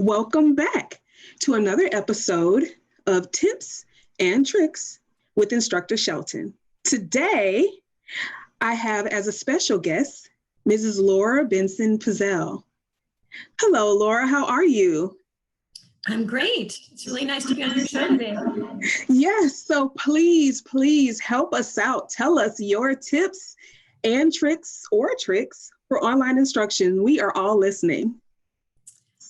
Welcome back to another episode of Tips and Tricks with Instructor Shelton. Today, I have as a special guest, Mrs. Lora Benson Pezzell. Hello, Lora, how are you? I'm great. It's really nice to be on your show today. Yes, so please help us out. Tell us your tips and tricks for online instruction. We are all listening.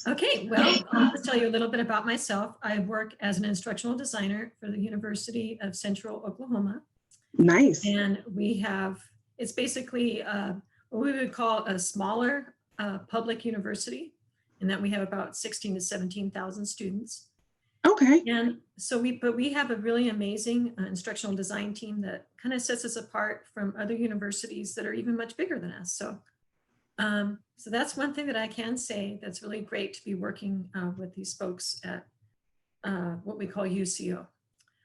Okay, well, I'll just tell you a little bit about myself. I work as an instructional designer for the University of Central Oklahoma. Nice. And it's basically what we would call a smaller public university, in that we have about 16 to 17,000 students. Okay. And so we have a really amazing instructional design team that kind of sets us apart from other universities that are even much bigger than us. So that's one thing that I can say that's really great to be working with these folks at what we call UCO.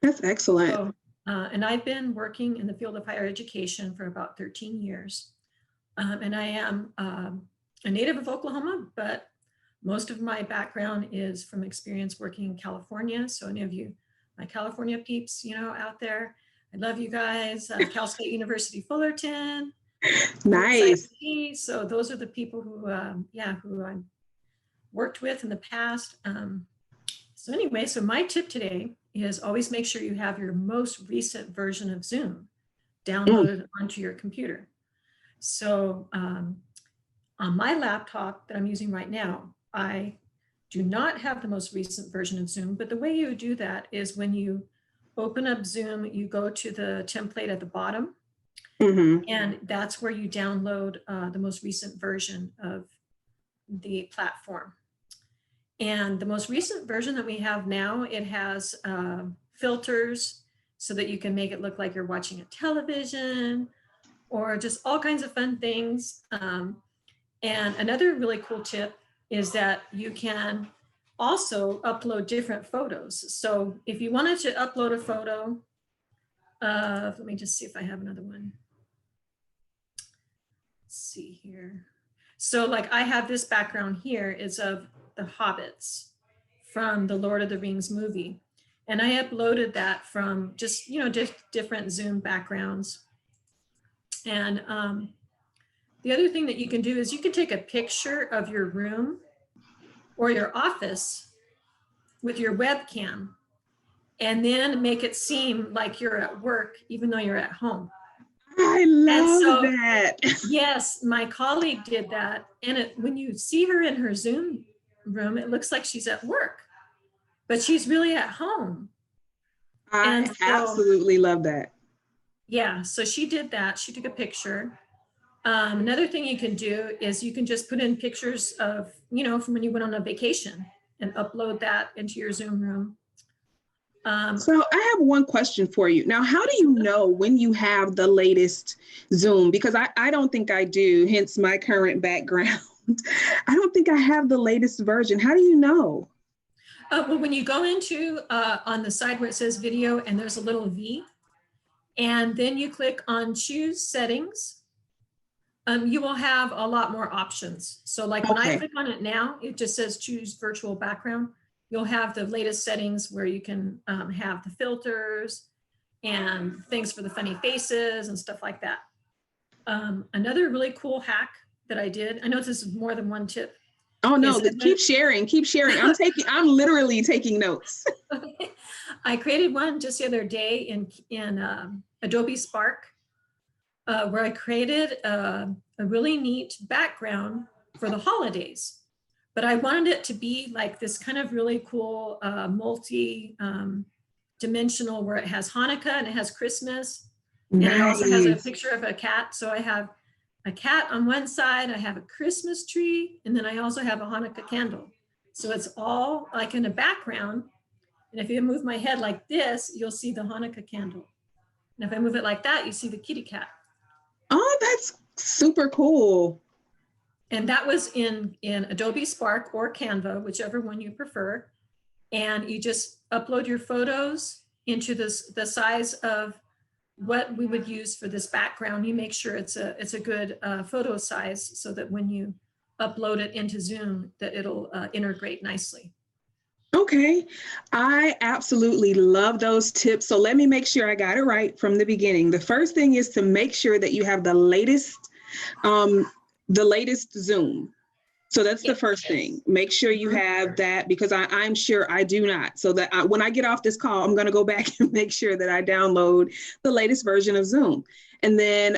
That's excellent. So, and I've been working in the field of higher education for about 13 years. And I am a native of Oklahoma, but most of my background is from experience working in California. So any of you, my California peeps, out there, I love you guys. Cal State University Fullerton. Nice. So those are the people who I worked with in the past. So anyway, so my tip today is always make sure you have your most recent version of Zoom downloaded onto your computer. So on my laptop that I'm using right now, I do not have the most recent version of Zoom, but the way you do that is when you open up Zoom, you go to the template at the bottom. And that's where you download the most recent version of the platform. And the most recent version that we have now, it has filters so that you can make it look like you're watching a television or just all kinds of fun things. And another really cool tip is that you can also upload different photos. So if you wanted to upload a photo of, let me just see if I have another one. See here. So like I have this background here is of the hobbits from the Lord of the Rings movie. And I uploaded that from just, different Zoom backgrounds. And the other thing that you can do is you can take a picture of your room or your office with your webcam and then make it seem like you're at work, even though you're at home. I love that. Yes, my colleague did that. And when you see her in her Zoom room, it looks like she's at work, but she's really at home. I absolutely love that. Yeah, so she did that. She took a picture. Another thing you can do is you can just put in pictures of, from when you went on a vacation and upload that into your Zoom room. So I have one question for you. Now, how do you know when you have the latest Zoom? Because I don't think I do, hence my current background. I don't think I have the latest version. How do you know? Well, when you go into on the side where it says video and there's a little V, and then you click on choose settings, you will have a lot more options. So like when I click on it now, it just says choose virtual background. You'll have the latest settings where you can have the filters and things for the funny faces and stuff like that. Another really cool hack that I did, I know this is more than one tip. Oh no, keep sharing. I'm literally taking notes. I created one just the other day in Adobe Spark, where I created a really neat background for the holidays. But I wanted it to be like this kind of really cool multi-dimensional where it has Hanukkah and it has Christmas. Nice. And it also has a picture of a cat. So I have a cat on one side, I have a Christmas tree, and then I also have a Hanukkah candle. So it's all like in a background. And if you move my head like this, you'll see the Hanukkah candle. And if I move it like that, you see the kitty cat. Oh, that's super cool. And that was in Adobe Spark or Canva, whichever one you prefer. And you just upload your photos into the size of what we would use for this background. You make sure it's a good photo size so that when you upload it into Zoom, that it'll integrate nicely. Okay, I absolutely love those tips. So let me make sure I got it right from the beginning. The first thing is to make sure that you have the latest Zoom. So that's the first thing. Make sure you have that, because I'm sure I do not. So that when I get off this call, I'm going to go back and make sure that I download the latest version of Zoom. And then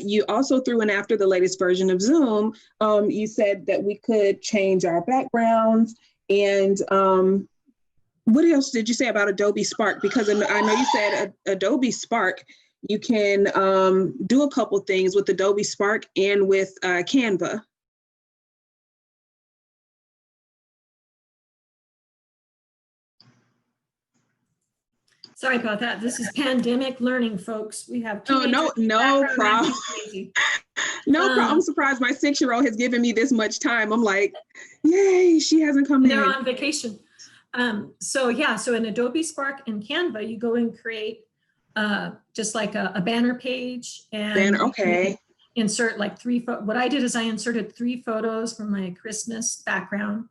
you also threw in, after the latest version of Zoom, you said that we could change our backgrounds. And what else did you say about Adobe Spark? Because I know you said Adobe Spark, you can do a couple things with Adobe Spark and with Canva. Sorry about that. This is pandemic learning, folks. We have no problem. No problem. I'm surprised my 6-year-old has given me this much time. I'm like, yay, she hasn't come in. They're on vacation. So in Adobe Spark and Canva, you go and create just like a banner page, and insert like 3 what I did is I inserted 3 photos from my Christmas background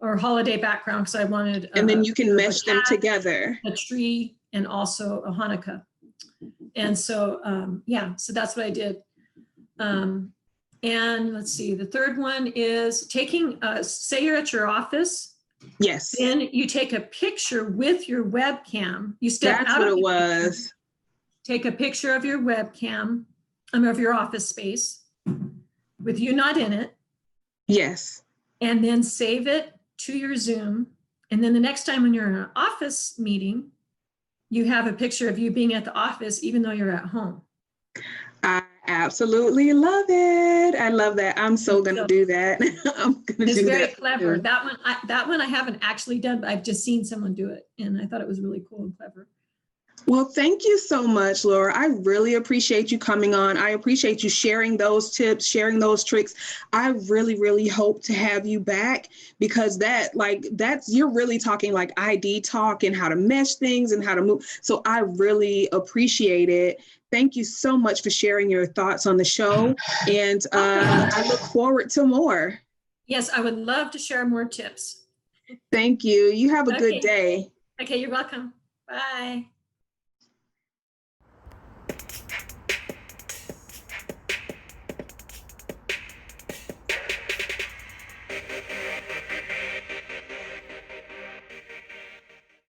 or holiday background, because I wanted and then you can mesh them together, a tree and also a Hanukkah. And so so that's what I did. And let's see, the third one is taking say you're at your office. Yes. Then you take a picture with your webcam. You step That's out what of it was. Take a picture of your webcam, of your office space, with you not in it. Yes. And then save it to your Zoom. And then the next time when you're in an office meeting, you have a picture of you being at the office, even though you're at home. I absolutely love it. I love that. I'm so going to do that. I'm going to do that. It's very clever. Too. That one I haven't actually done, but I've just seen someone do it. And I thought it was really cool and clever. Well, thank you so much, Laura. I really appreciate you coming on. I appreciate you sharing those tips, sharing those tricks. I really, really hope to have you back, because you're really talking like ID talk and how to mesh things and how to move. So I really appreciate it. Thank you so much for sharing your thoughts on the show. And I look forward to more. Yes, I would love to share more tips. Thank you. You have a good day. Okay, you're welcome. Bye.